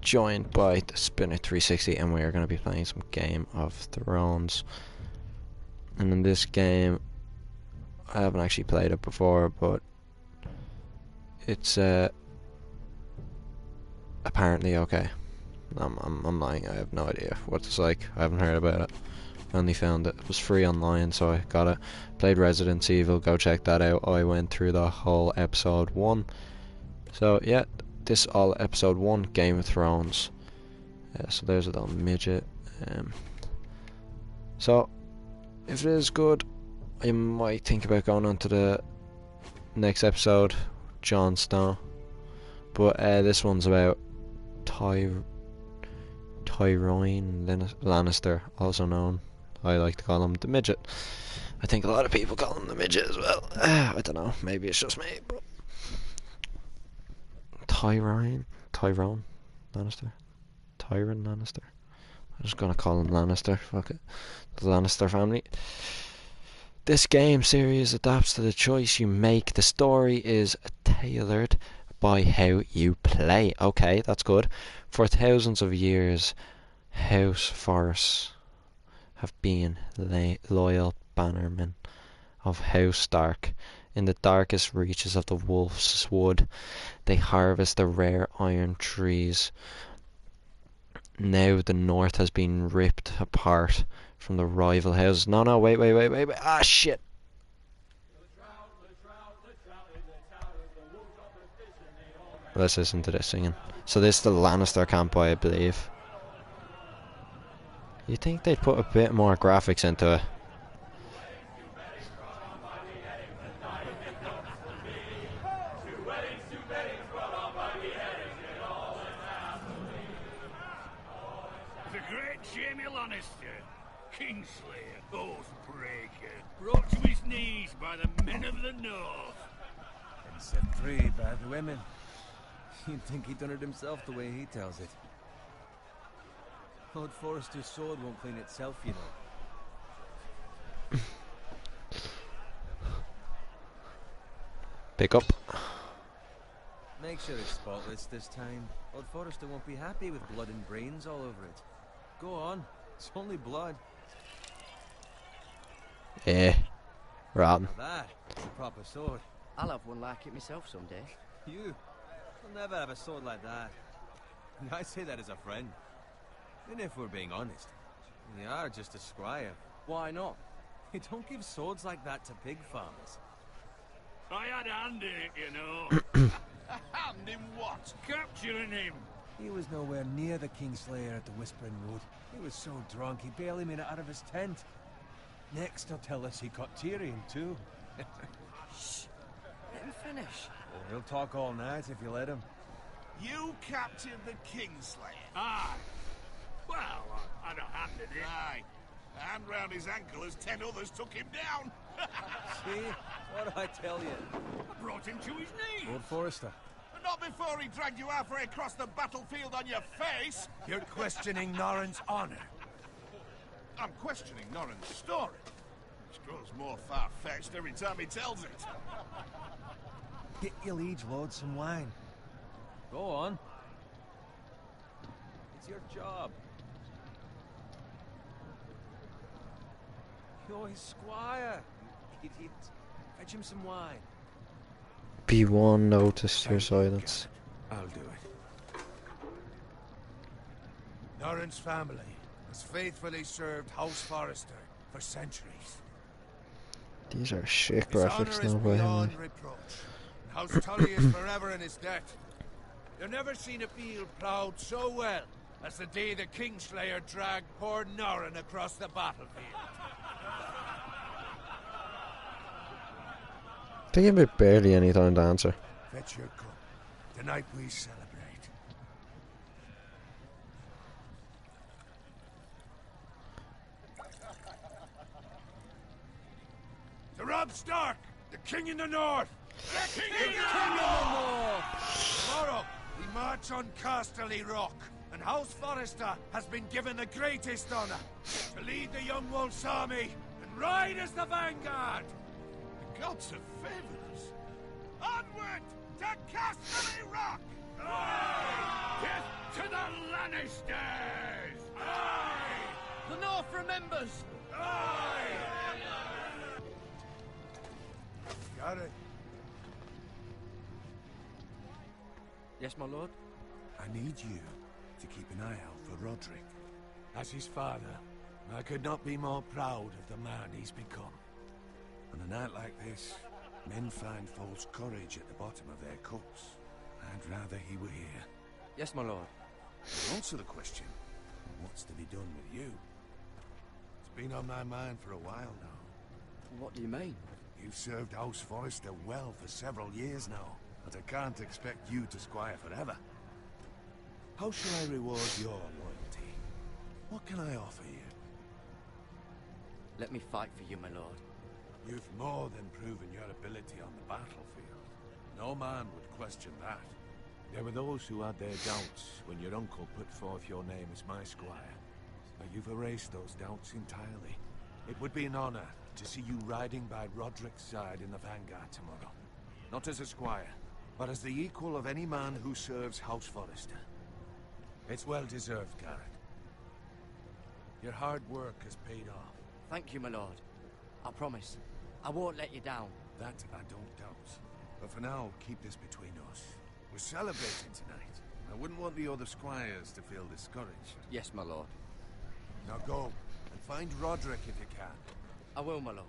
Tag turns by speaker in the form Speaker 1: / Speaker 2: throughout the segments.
Speaker 1: joined by the Spinner 360, and we are going to be playing some Game of Thrones. And in this game, I haven't actually played it before, but it's apparently okay. I'm lying. I have no idea what it's like. I haven't heard about it. I only found it was free online, so I got it. Played Resident Evil. Go check that out. I went through the whole episode 1. So yeah, this all episode 1 Game of Thrones. So there's a little midget. So if it is good, I might think about going on to the next episode, Jon Snow. But this one's about Tyrone Lannister, also known, I like to call him the midget. I think a lot of people call him the midget as well. I don't know, maybe it's just me, but Tyrone Lannister, Tyrion Lannister. I'm just gonna call him Lannister. Fuck it, the Lannister family. This game series adapts to the choice you make. The story is tailored by how you play. Okay, that's good. For thousands of years, House Forrest have been loyal bannermen of House Stark. In the darkest reaches of the Wolf's Wood, they harvest the rare iron trees. Now the north has been ripped apart from the rival houses. No, wait. Ah, shit. Let's listen to this singing. So this is the Lannister camp, I believe. You think they'd put a bit more graphics into it?
Speaker 2: The great Jaime Lannister, Kingslayer, Oathbreaker, brought to his knees by the men of the North.
Speaker 3: And set free by the women. You'd think he'd done it himself the way he tells it. Lord Forrester's sword won't clean itself, you know.
Speaker 1: Pick up.
Speaker 3: Make sure it's spotless this time. Lord Forrester won't be happy with blood and brains all over it. Go on, it's only blood.
Speaker 1: Rotten.
Speaker 3: That's a proper sword.
Speaker 4: I'll have one like it myself someday.
Speaker 3: You'll never have a sword like that. And I say that as a friend. And if we're being honest, you are just a squire.
Speaker 4: Why not?
Speaker 3: You don't give swords like that to pig farmers.
Speaker 2: I had a hand in it, you know.
Speaker 5: A hand in what?
Speaker 2: Capturing him.
Speaker 3: He was nowhere near the Kingslayer at the Whispering Wood. He was so drunk he barely made it out of his tent. Next he'll tell us he caught Tyrion too.
Speaker 4: Shh. Let him finish.
Speaker 3: Oh, he'll talk all night if you let him.
Speaker 5: You captured the Kingslayer.
Speaker 2: Aye. Well, I had a hand in it.
Speaker 5: Aye. A hand round his ankle as 10 others took him down.
Speaker 3: See? What did I tell you?
Speaker 2: I brought him to his knees.
Speaker 3: Lord Forrester.
Speaker 5: But not before he dragged you halfway across the battlefield on your face.
Speaker 6: You're questioning Norrin's honor.
Speaker 5: I'm questioning Norrin's story, which grows more far-fetched every time he tells it.
Speaker 3: Get your liege lord some wine. Go on. It's your job. You're his squire, you idiot. Fetch him some wine.
Speaker 1: B1 noticed your silence.
Speaker 6: I'll do it. Norrin's family has faithfully served House Forrester for centuries.
Speaker 1: These are shit
Speaker 6: His honor
Speaker 1: graphics
Speaker 6: is
Speaker 1: now, by the way.
Speaker 6: beyond reproach. House Tully is forever in his debt. You've never seen a field plowed so well as the day the Kingslayer dragged poor Norrin across the battlefield.
Speaker 1: They give me barely any time to answer.
Speaker 6: Fetch your cup. Tonight we celebrate. To Robb Stark, the King in the North! The King in the North! Tomorrow, we march on Casterly Rock, and House Forrester has been given the greatest honor to lead the Young Wolf's army and ride as the vanguard!
Speaker 5: The gods have favored us. Onward to Casterly Rock!
Speaker 2: Death to the Lannisters! Aye!
Speaker 4: The North remembers!
Speaker 2: Aye!
Speaker 6: Got it.
Speaker 4: Yes, my lord?
Speaker 6: I need you to keep an eye out for Roderick. As his father, I could not be more proud of the man he's become. On a night like this, men find false courage at the bottom of their cups. I'd rather he were here.
Speaker 4: Yes, my lord.
Speaker 6: Answer the question. What's to be done with you? It's been on my mind for a while now.
Speaker 4: What do you mean?
Speaker 6: You've served House Forrester well for several years now, but I can't expect you to squire forever. How shall I reward your loyalty? What can I offer you?
Speaker 4: Let me fight for you, my lord.
Speaker 6: You've more than proven your ability on the battlefield. No man would question that. There were those who had their doubts when your uncle put forth your name as my squire. But you've erased those doubts entirely. It would be an honor to see you riding by Roderick's side in the vanguard tomorrow. Not as a squire, but as the equal of any man who serves House Forrester. It's well deserved, Garrett. Your hard work has paid off.
Speaker 4: Thank you, my lord. I promise. I won't let you down.
Speaker 6: That I don't doubt. But for now, keep this between us. We're celebrating tonight. I wouldn't want the other squires to feel discouraged.
Speaker 4: Yes, my lord.
Speaker 6: Now go, and find Roderick if you can.
Speaker 4: I will, my lord.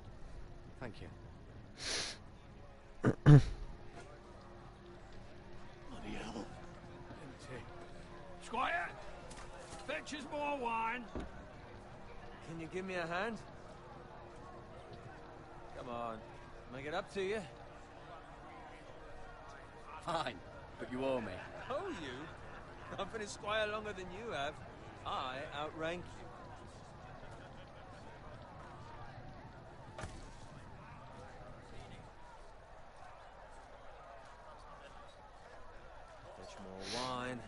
Speaker 4: Thank you.
Speaker 2: Bloody hell. Empty. Squire! Fetch us more wine.
Speaker 3: Can you give me a hand? Come on. Make it up to you.
Speaker 4: Fine, but you owe me.
Speaker 3: Oh, you? I've been a squire longer than you have. I outrank you. Fetch more wine,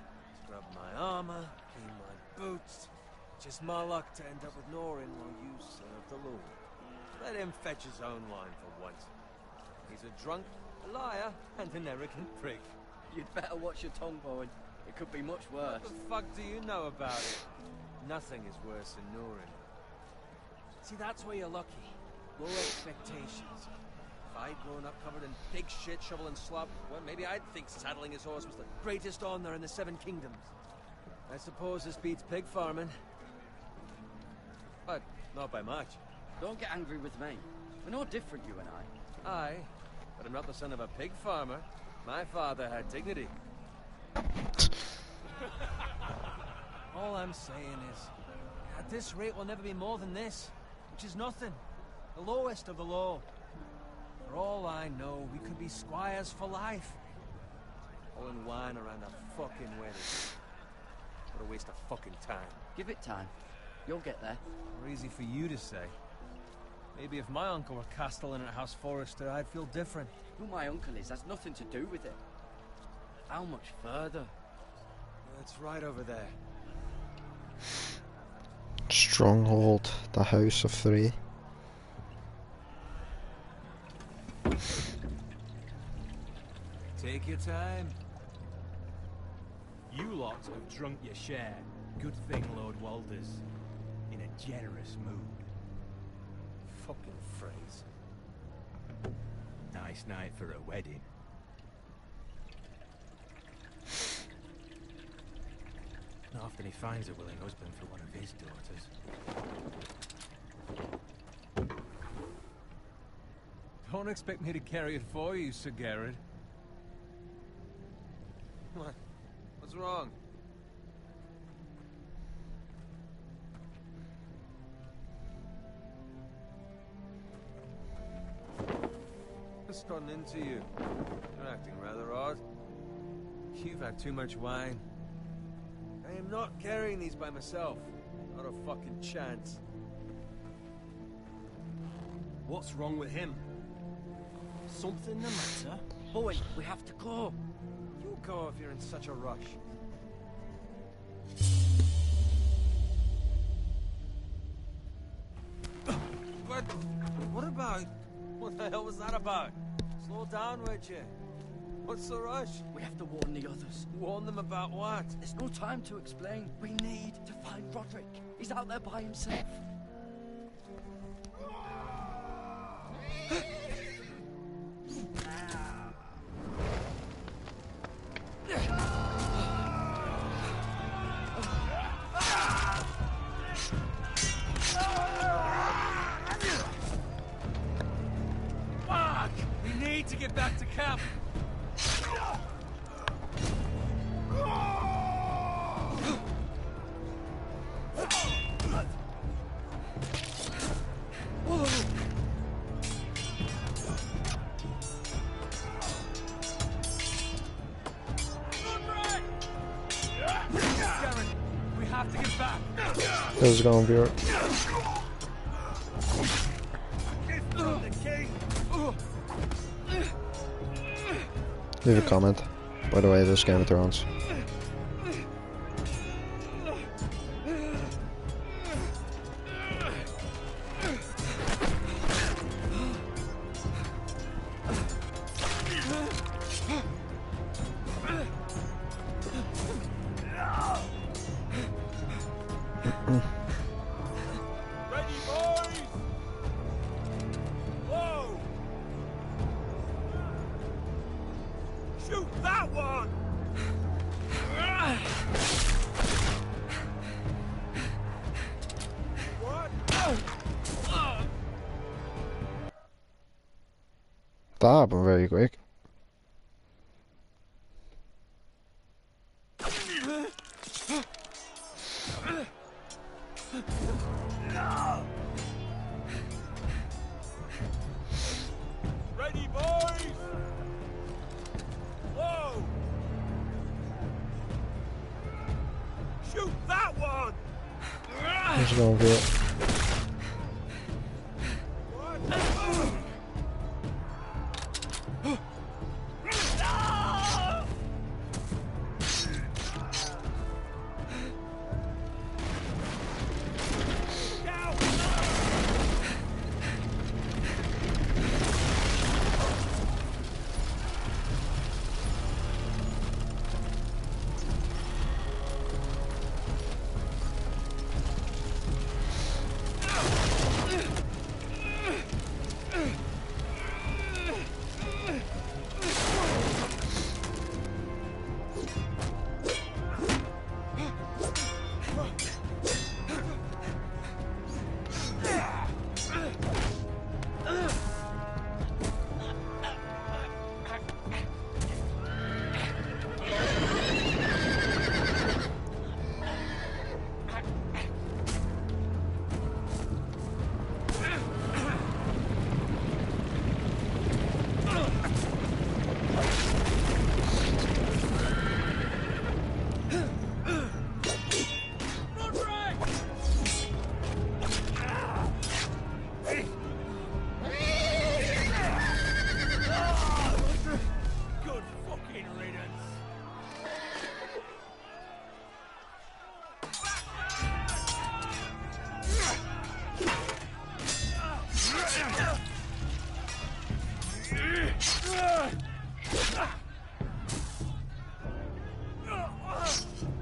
Speaker 3: scrub my armor, clean my boots. Just my luck to end up with Norin while you serve the Lord. Let him fetch his own wine for once. He's a drunk, a liar, and an arrogant prick.
Speaker 4: You'd better watch your tongue, Bowen. It could be much worse.
Speaker 3: What the fuck do you know about it? Nothing is worse than Norin. See, that's where you're lucky. Low expectations. If I'd grown up covered in pig shit, shovel and slop, well, maybe I'd think saddling his horse was the greatest honor in the Seven Kingdoms. I suppose this beats pig farming. But not by much.
Speaker 4: Don't get angry with me. We're no different, you and I.
Speaker 3: Aye, but I'm not the son of a pig farmer. My father had dignity. All I'm saying is, at this rate we'll never be more than this, which is nothing. The lowest of the low. For all I know, we could be squires for life. Pulling wine around a fucking wedding. What a waste of fucking time.
Speaker 4: Give it time. You'll get there.
Speaker 3: Or easy for you to say. Maybe if my uncle were castellan at House Forrester, I'd feel different.
Speaker 4: Who my uncle is has nothing to do with it. How much further?
Speaker 3: It's right over there.
Speaker 1: Stronghold, the House of Three.
Speaker 3: Take your time.
Speaker 7: You lot have drunk your share. Good thing Lord Walder's in a generous mood.
Speaker 3: Fucking phrase.
Speaker 7: Nice night for a wedding. Not often he finds a willing husband for one of his daughters.
Speaker 3: Don't expect me to carry it for you, Sir Garrett. What? What's wrong? What's gotten into you? You're acting rather odd. You've had too much wine. I am not carrying these by myself. Not a fucking chance.
Speaker 7: What's wrong with him? Something the matter?
Speaker 4: Bowen, we have to go.
Speaker 3: You go if you're in such a rush. But what about? What the hell was that about? Slow down, would you? What's the rush?
Speaker 4: We have to warn the others.
Speaker 3: Warn them about what?
Speaker 4: There's no time to explain. We need to find Roderick. He's out there by himself.
Speaker 3: Fuck! We need to get back to camp. Garen, we have to get back.
Speaker 1: This is going viewer. Leave a comment. By the way, this Game of Thrones.
Speaker 6: Ready, boys! Whoa! Shoot that one! What?
Speaker 1: That happened very quick.
Speaker 6: Ready, boys! Whoa! Shoot that one!
Speaker 1: This is going viewer.
Speaker 6: Good fucking riddance!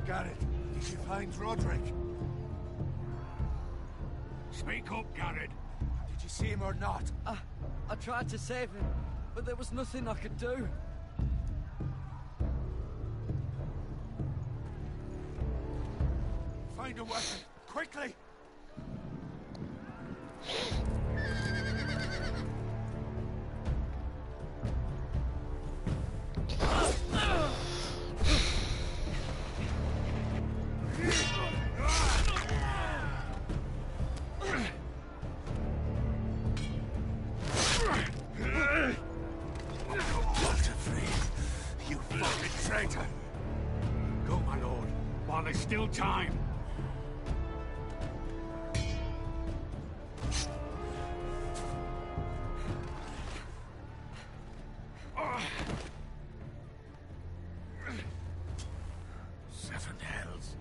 Speaker 6: Garrett, did you find Roderick?
Speaker 2: Speak up, Garrett.
Speaker 6: Did you see him or not?
Speaker 4: I tried to save him, but there was nothing I could do.
Speaker 6: Find a weapon, quickly! You fucking traitor!
Speaker 2: Go, my lord, while there's still time. Seven hells.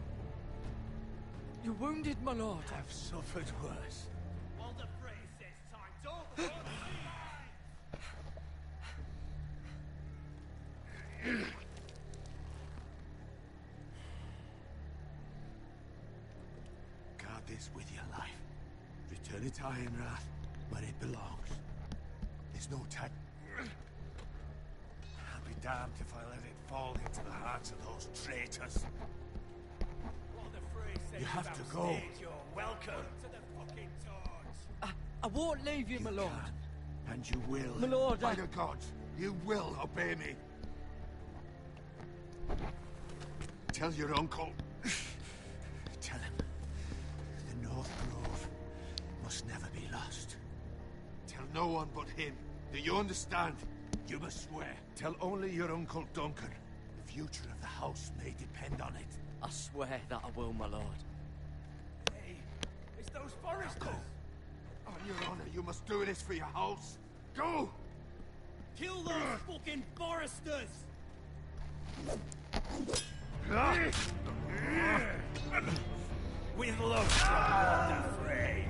Speaker 4: You're wounded, my lord.
Speaker 6: I've suffered worse.
Speaker 2: Walder Frey says time's over.
Speaker 6: this with your life. Return it to Ironrath, where it belongs. There's no time. I'll be damned if I let it fall into the hearts of those traitors. You have to go.
Speaker 2: You're welcome to the fucking torch.
Speaker 4: I won't leave you, my lord.
Speaker 6: Can, and you will.
Speaker 4: My lord,
Speaker 6: By the gods, you will obey me. Tell your uncle. Tell him the North Grove must never be lost. Tell no one but him. Do you understand? You must swear. Tell only your Uncle Duncan. The future of the house may depend on it.
Speaker 4: I swear that I will, my lord.
Speaker 2: Hey, it's those foresters.
Speaker 6: On your honor, you must do this for your house. Go!
Speaker 2: Kill those fucking foresters. With love from Lord Frey.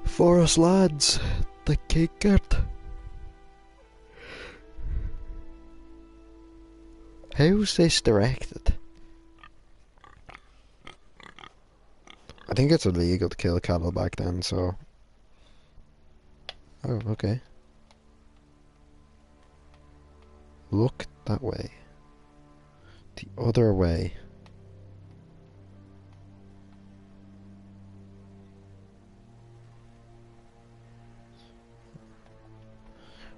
Speaker 1: For us lads, the kickert. How's this directed? I think it's illegal to kill cattle back then, so... Oh, okay. Look that way. The other way.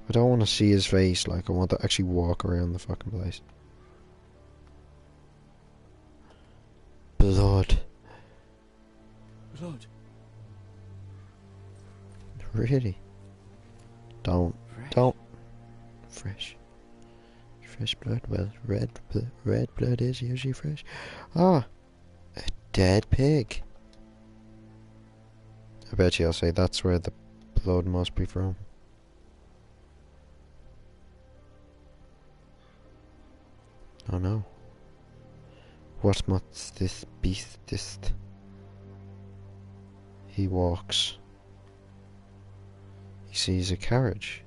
Speaker 1: I don't want to see his face, like I want to actually walk around the fucking place. Blood.
Speaker 4: Blood.
Speaker 1: Really? Don't. Fresh. Fresh blood. Well, red blood is usually fresh. Ah, a dead pig. I bet you I'll say that's where the blood must be from. Oh no. What must this beastest? He walks. He sees a carriage.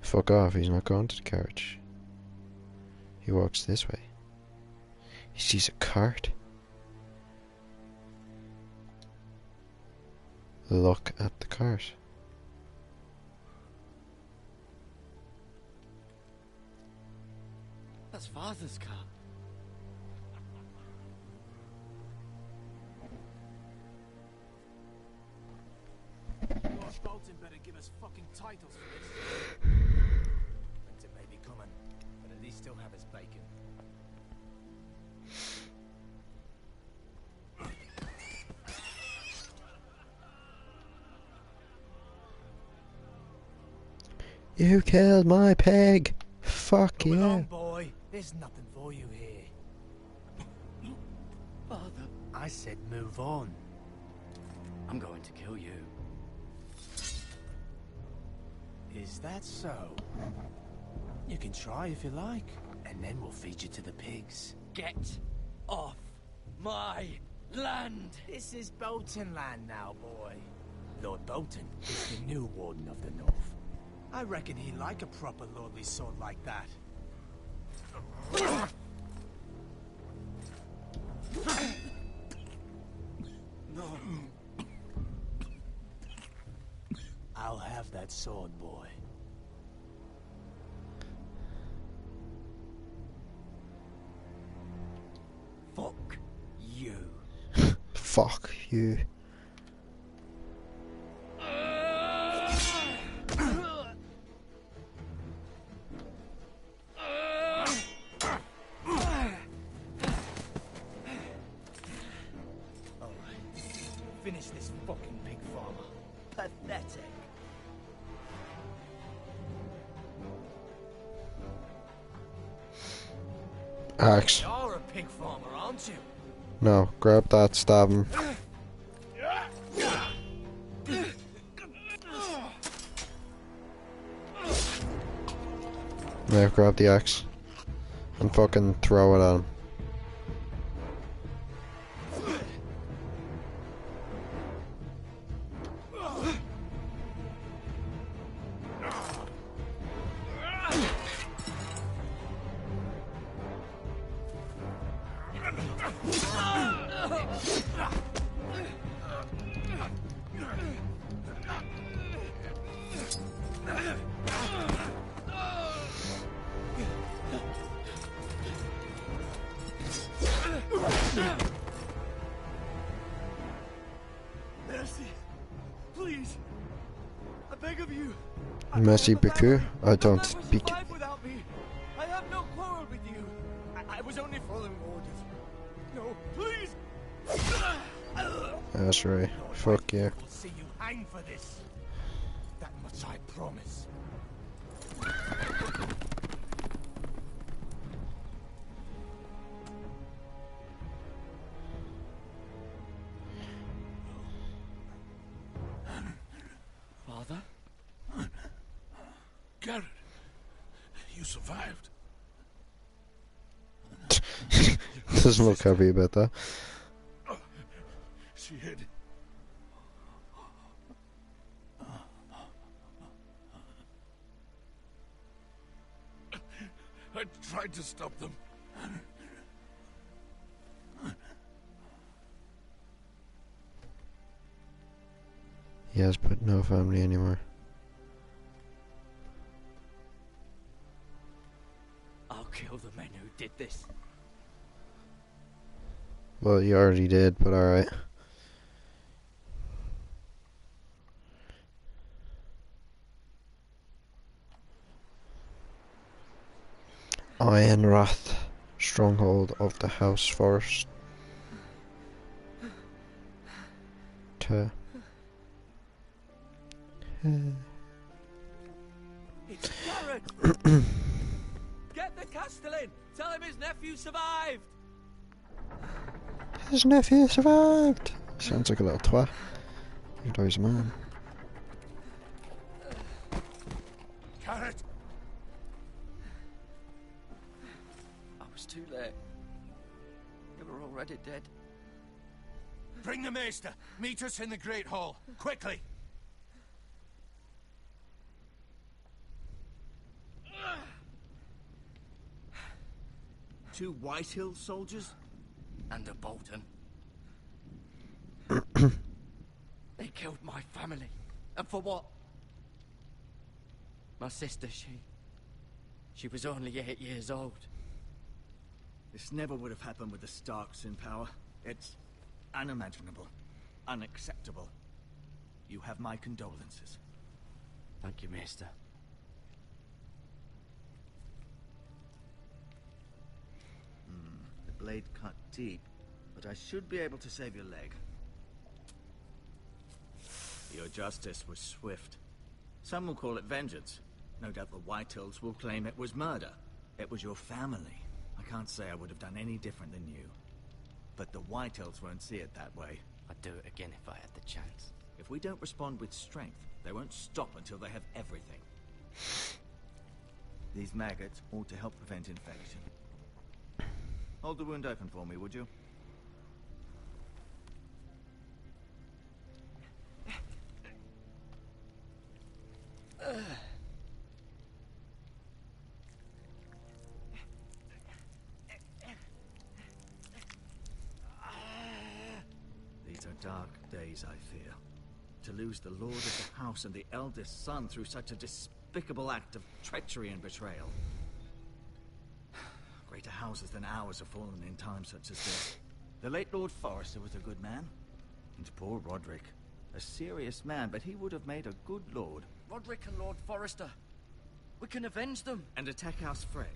Speaker 1: Fuck off, he's not going to the carriage. He walks this way. He sees a cart. Look at the cart.
Speaker 4: That's Father's car.
Speaker 7: Lord Bolton better give us fucking titles for this. Winter may be coming, but at least still have his bacon.
Speaker 1: You killed my pig! Fuck
Speaker 7: Come
Speaker 1: yeah!
Speaker 7: along, boy. There's nothing for you here.
Speaker 4: Father,
Speaker 7: I said move on.
Speaker 4: I'm going to kill you.
Speaker 7: Is that so? You can try if you like, and then we'll feed you to the pigs.
Speaker 4: Get off
Speaker 3: my land.
Speaker 7: This is Bolton land now, boy. Lord Bolton is the new Warden of the North. I reckon he'd like a proper lordly sword like that. No. I'll have that sword, boy.
Speaker 3: Fuck you.
Speaker 1: Fuck you.
Speaker 7: Finish this fucking pig farmer.
Speaker 3: Pathetic.
Speaker 1: Axe.
Speaker 7: You're a pig farmer, aren't you?
Speaker 1: No, grab that, stab him. Now grab the axe and fucking throw it at him.
Speaker 2: Mercy. Please. I beg of you.
Speaker 1: Merci beaucoup. I don't speak.
Speaker 2: Without me. I have no quarrel with you. I was only following orders. No, please.
Speaker 1: That's right. Fuck you.
Speaker 7: We'll see you hang for this. That much I promise.
Speaker 3: Father?
Speaker 2: Garrett, you survived.
Speaker 1: Doesn't look happy about that.
Speaker 2: She hid. I tried to stop them.
Speaker 1: He has but no family anymore.
Speaker 3: I'll kill the men who did this.
Speaker 1: Well, you already did, but alright. Ironrath, stronghold of the House Forest.
Speaker 3: It's Garrett! Get the Castellan! Tell him his nephew survived!
Speaker 1: His nephew survived! Sounds like a little twat. Here dies a man.
Speaker 2: Garrett!
Speaker 3: I was too late. They were already dead.
Speaker 6: Bring the Maester. Meet us in the Great Hall. Quickly.
Speaker 4: Two Whitehill soldiers?
Speaker 3: And a Bolton. They killed my family. And for what? My sister, she was only 8 years old.
Speaker 4: This never would have happened with the Starks in power. It's unimaginable. Unacceptable. You have my condolences.
Speaker 3: Thank you, Maester.
Speaker 4: The blade cut deep, but I should be able to save your leg. Your justice was swift. Some will call it vengeance. No doubt the Whitehills will claim it was murder. It was your family. I can't say I would have done any different than you. But the Whitehills won't see it that way.
Speaker 3: I'd do it again if I had the chance.
Speaker 4: If we don't respond with strength, they won't stop until they have everything. These maggots ought to help prevent infection. Hold the wound open for me, would you? These are dark days, I fear. To lose the lord of the house and the eldest son through such a despicable act of treachery and betrayal. Greater houses than ours have fallen in times such as this. The late Lord Forrester was a good man. And poor Roderick. A serious man, but he would have made a good lord.
Speaker 8: Roderick and Lord Forrester. We can avenge them.
Speaker 4: And attack House Frey.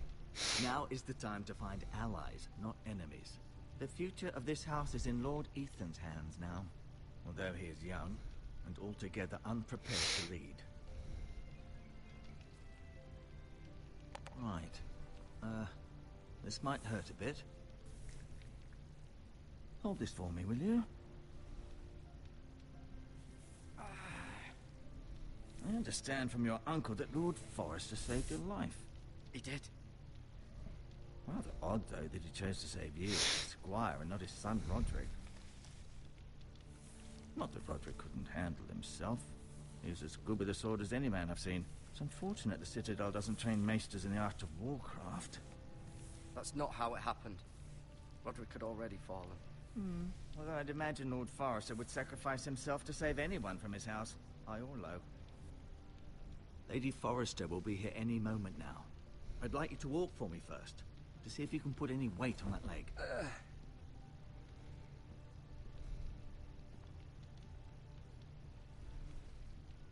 Speaker 4: Now is the time to find allies, not enemies. The future of this house is in Lord Ethan's hands now. Although he is young, and altogether unprepared to lead. Right. This might hurt a bit. Hold this for me, will you? I understand from your uncle that Lord Forrester saved your life.
Speaker 8: He did.
Speaker 4: Rather odd, though, that he chose to save you, his squire, and not his son Roderick. Not that Roderick couldn't handle himself. He was as good with a sword as any man I've seen. It's unfortunate the Citadel doesn't train maesters in the art of warcraft.
Speaker 8: That's not how it happened. Roderick had already fallen.
Speaker 4: Although I'd imagine Lord Forrester would sacrifice himself to save anyone from his house, high or low. Lady Forrester will be here any moment now. I'd like you to walk for me first, to see if you can put any weight on that leg.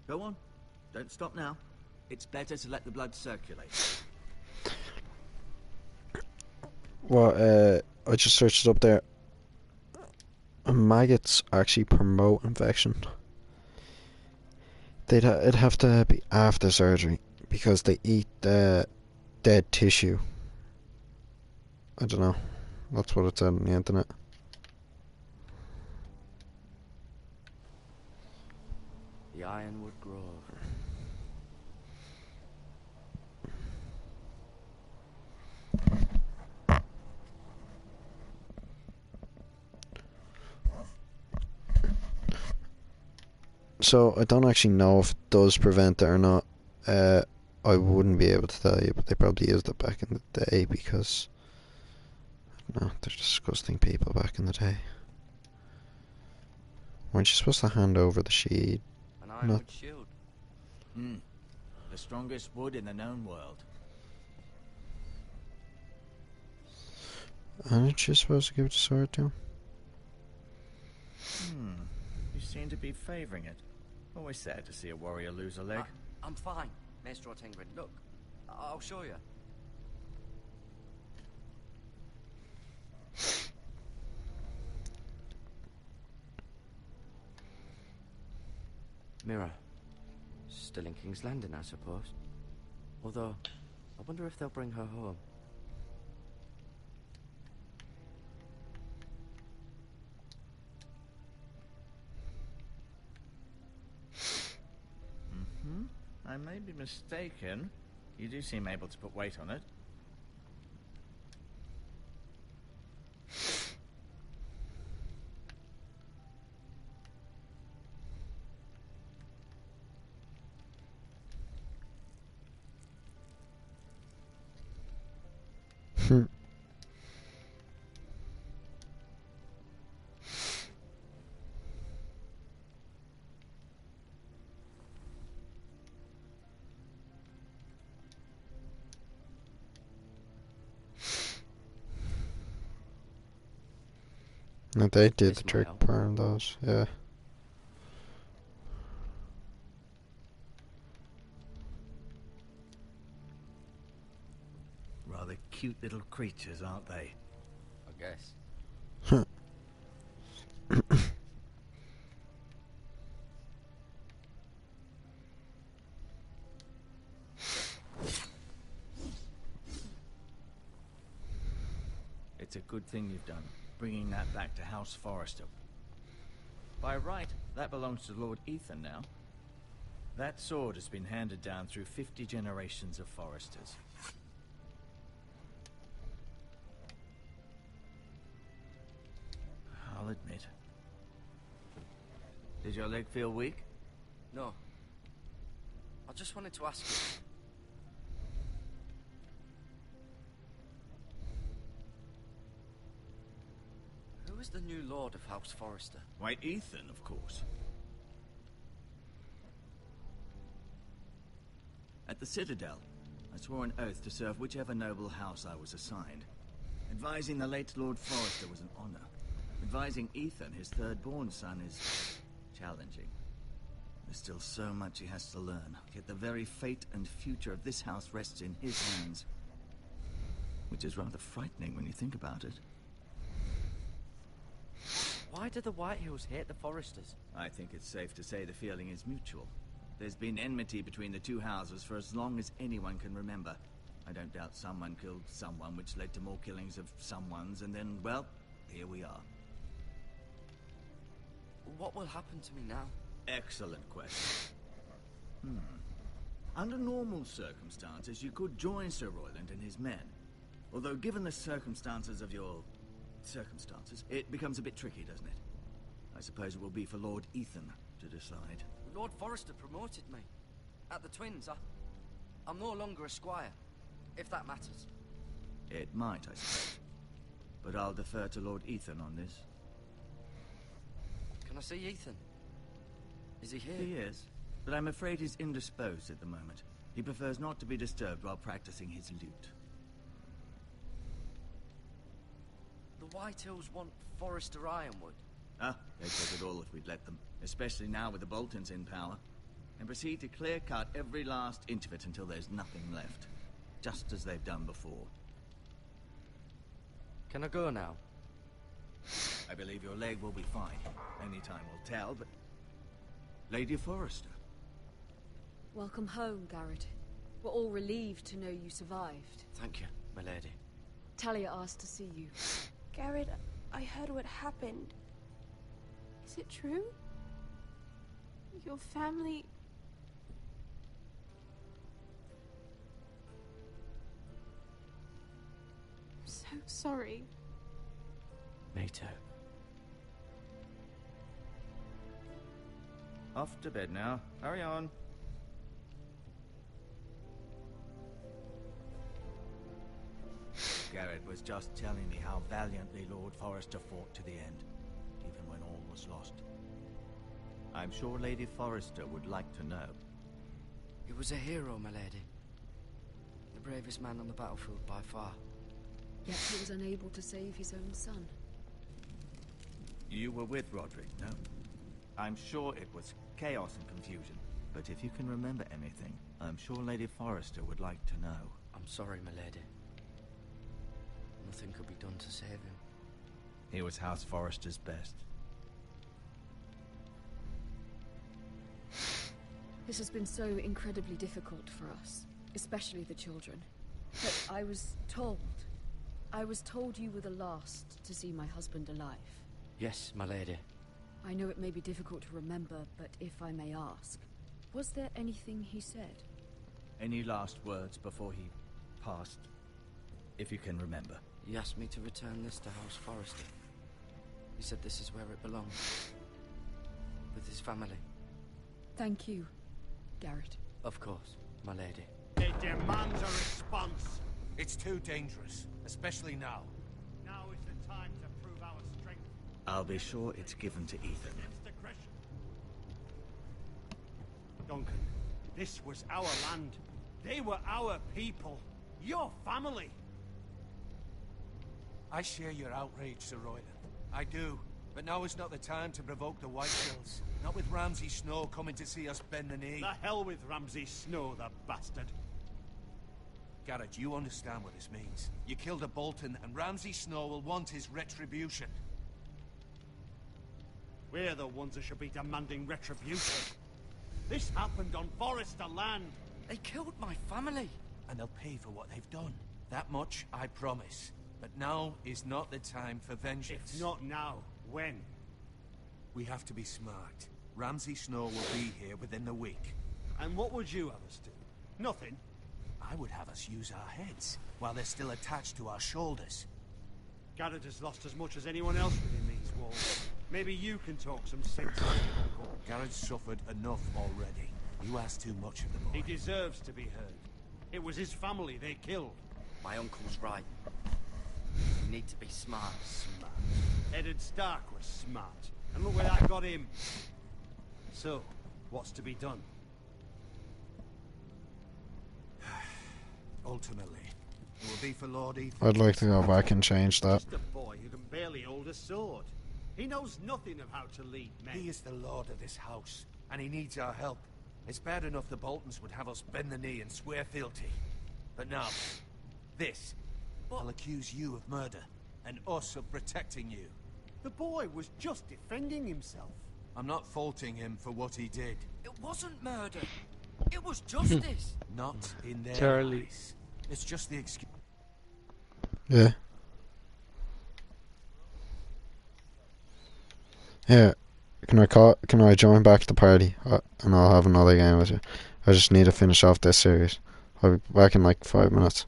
Speaker 4: Go on. Don't stop now. It's better to let the blood circulate.
Speaker 1: Well, I just searched it up there. Maggots actually promote infection. It'd have to be after surgery because they eat dead tissue. I don't know. That's what it said on the internet.
Speaker 8: The Ironwood Grove.
Speaker 1: So I don't actually know if it does prevent it or not. I wouldn't be able to tell you, but they probably used it back in the day because I don't know, they're disgusting people back in the day. Weren't you supposed to hand over the sheet?
Speaker 8: An Ironwood shield.
Speaker 4: The strongest wood in the known world.
Speaker 1: Aren't you supposed to give the sword to him?
Speaker 4: You seem to be favoring it. Always sad to see a warrior lose a leg.
Speaker 8: I'm fine, Maester Ortengren. Look, I'll show you. Mira. Still in King's Landing, I suppose. Although, I wonder if they'll bring her home.
Speaker 4: I may be mistaken. You do seem able to put weight on it.
Speaker 1: No, they did
Speaker 8: This
Speaker 1: the trick
Speaker 8: might help.
Speaker 1: part of those, yeah.
Speaker 4: Rather cute little creatures, aren't they?
Speaker 8: I guess.
Speaker 4: It's a good thing you've done, bringing that back to House Forrester. By right, that belongs to Lord Ethan now. That sword has been handed down through 50 generations of Forresters. I'll admit. Did your leg feel weak?
Speaker 8: No. I I just wanted to ask you. Who is the new Lord of House Forrester?
Speaker 4: Why, Ethan, of course. At the Citadel, I swore an oath to serve whichever noble house I was assigned. Advising the late Lord Forrester was an honor. Advising Ethan, his third-born son, is challenging. There's still so much he has to learn, yet the very fate and future of this house rests in his hands. Which is rather frightening when you think about it.
Speaker 8: Why do the Whitehills hate the Forresters?
Speaker 4: I think it's safe to say the feeling is mutual. There's been enmity between the two houses for as long as anyone can remember. I don't doubt someone killed someone, which led to more killings of someones, and then, well, here we are.
Speaker 8: What will happen to me now?
Speaker 4: Excellent question. Under normal circumstances, you could join Sir Royland and his men. Although, given the circumstances of your circumstances, it becomes a bit tricky, doesn't it? I suppose it will be for Lord Ethan to decide.
Speaker 8: Lord Forrester promoted me. At the Twins, I'm no longer a squire, if that matters.
Speaker 4: It might, I suppose. But I'll defer to Lord Ethan on this.
Speaker 8: Can I see Ethan? Is he here?
Speaker 4: He is, but I'm afraid he's indisposed at the moment. He prefers not to be disturbed while practicing his lute.
Speaker 8: The Whitehills want Forrester Ironwood.
Speaker 4: They'd take it all if we'd let them. Especially now with the Boltons in power. And proceed to clear-cut every last inch of it until there's nothing left. Just as they've done before.
Speaker 8: Can I go now?
Speaker 4: I believe your leg will be fine. Only time will tell, but... Lady Forrester.
Speaker 9: Welcome home, Garrett. We're all relieved to know you survived.
Speaker 8: Thank you, my lady.
Speaker 9: Talia asked to see you.
Speaker 10: Garrett, I heard what happened. Is it true? Your family... I'm so sorry.
Speaker 8: Me too.
Speaker 4: Off to bed now. Hurry on. Garrett was just telling me how valiantly Lord Forrester fought to the end, even when all was lost. I'm sure Lady Forrester would like to know.
Speaker 8: He was a hero, my lady. The bravest man on the battlefield by far.
Speaker 9: Yet he was unable to save his own son.
Speaker 4: You were with Roderick, no? I'm sure it was chaos and confusion. But if you can remember anything, I'm sure Lady Forrester would like to know.
Speaker 8: I'm sorry, my lady. Nothing could be done to save him.
Speaker 4: He was House Forrester's best.
Speaker 9: This has been so incredibly difficult for us, especially the children. But I was told you were the last to see my husband alive.
Speaker 8: Yes, my lady.
Speaker 9: I know it may be difficult to remember, but if I may ask, was there anything he said?
Speaker 4: Any last words before he passed? If you can remember.
Speaker 8: He asked me to return this to House Forrester. He said this is where it belongs. With his family.
Speaker 9: Thank you, Garrett.
Speaker 8: Of course, my lady.
Speaker 6: It demands a response.
Speaker 7: It's too dangerous, especially now.
Speaker 6: Now is the time to prove our strength.
Speaker 4: I'll be sure it's given to Ethan.
Speaker 6: Against aggression. Duncan, this was our land. They were our people. Your family.
Speaker 7: I share your outrage, Sir Royland. I do. But now is not the time to provoke the Whitehills. Not with Ramsay Snow coming to see us bend the knee.
Speaker 6: The hell with Ramsay Snow, the bastard.
Speaker 7: Garrett, you understand what this means. You killed a Bolton, and Ramsay Snow will want his retribution.
Speaker 6: We're the ones that should be demanding retribution. This happened on Forrester land.
Speaker 8: They killed my family.
Speaker 7: And they'll pay for what they've done. That much, I promise. But now is not the time for vengeance.
Speaker 6: If not now, when?
Speaker 7: We have to be smart. Ramsay Snow will be here within the week.
Speaker 6: And what would you have us do? Nothing.
Speaker 7: I would have us use our heads, while they're still attached to our shoulders.
Speaker 6: Garrett has lost as much as anyone else within these walls. Maybe you can talk some sense.
Speaker 7: Garrett's suffered enough already.
Speaker 6: You ask too much of the boy.
Speaker 2: He deserves to be heard. It was his family they killed.
Speaker 8: My uncle's right. You need to be smart.
Speaker 2: Smart. Eddard Stark was smart. And look where that got him. So, what's to be done?
Speaker 6: Ultimately, it will be for Lord Ethan.
Speaker 1: I'd like to go back and change that.
Speaker 2: Just a boy who can barely hold a sword. He knows nothing of how to lead men.
Speaker 6: He is the lord of this house, and he needs our help. It's bad enough the Boltons would have us bend the knee and swear fealty. But now, this. I'll accuse you of murder, and us of protecting you.
Speaker 2: The boy was just defending himself.
Speaker 6: I'm not faulting him for what he did.
Speaker 8: It wasn't murder. It was justice.
Speaker 6: Not in their
Speaker 1: Charlie.
Speaker 6: eyes. It's just the excuse.
Speaker 1: Yeah. Yeah. Can I join back the party? And I'll have another game with you. I just need to finish off this series. I'll be back in like 5 minutes.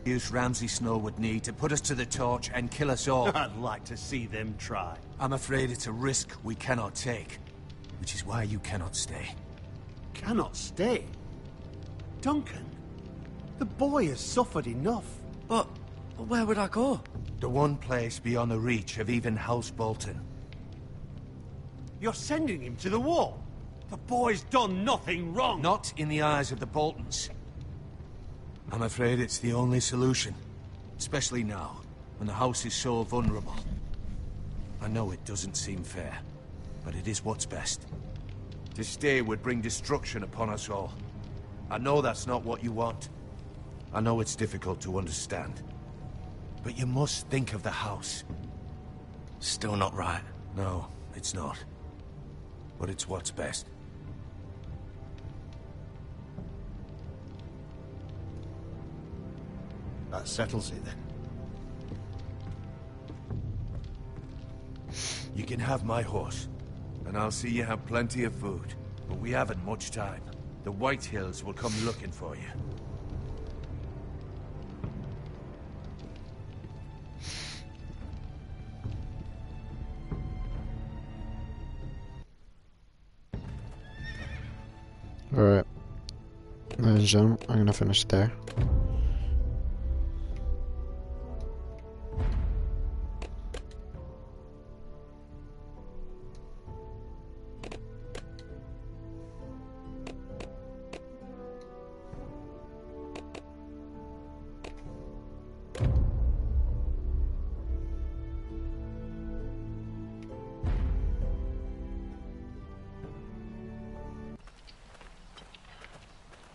Speaker 6: Use Ramsay Snow would need to put us to the torch and kill us all.
Speaker 2: I'd like to see them try.
Speaker 6: I'm afraid it's a risk we cannot take, which is why you cannot stay.
Speaker 2: Cannot stay? Duncan, the boy has suffered enough.
Speaker 8: But where would I go?
Speaker 6: The one place beyond the reach of even House Bolton.
Speaker 2: You're sending him to the wall. The boy's done nothing wrong.
Speaker 6: Not in the eyes of the Boltons. I'm afraid it's the only solution. Especially now, when the house is so vulnerable. I know it doesn't seem fair, but it is what's best. To stay would bring destruction upon us all. I know that's not what you want. I know it's difficult to understand. But you must think of the house.
Speaker 8: Still not right.
Speaker 6: No, it's not. But it's what's best.
Speaker 2: That settles it then.
Speaker 6: You can have my horse, and I'll see you have plenty of food. But we haven't much time. The White Hills will come looking for you.
Speaker 1: Alright. Ladies and gentlemen, I'm gonna finish it there.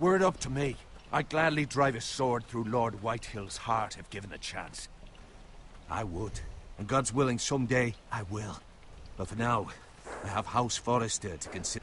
Speaker 6: Were it up to me, I'd gladly drive a sword through Lord Whitehill's heart if given a chance. I would. And God's willing, someday I will. But for now, I have House Forrester to consider.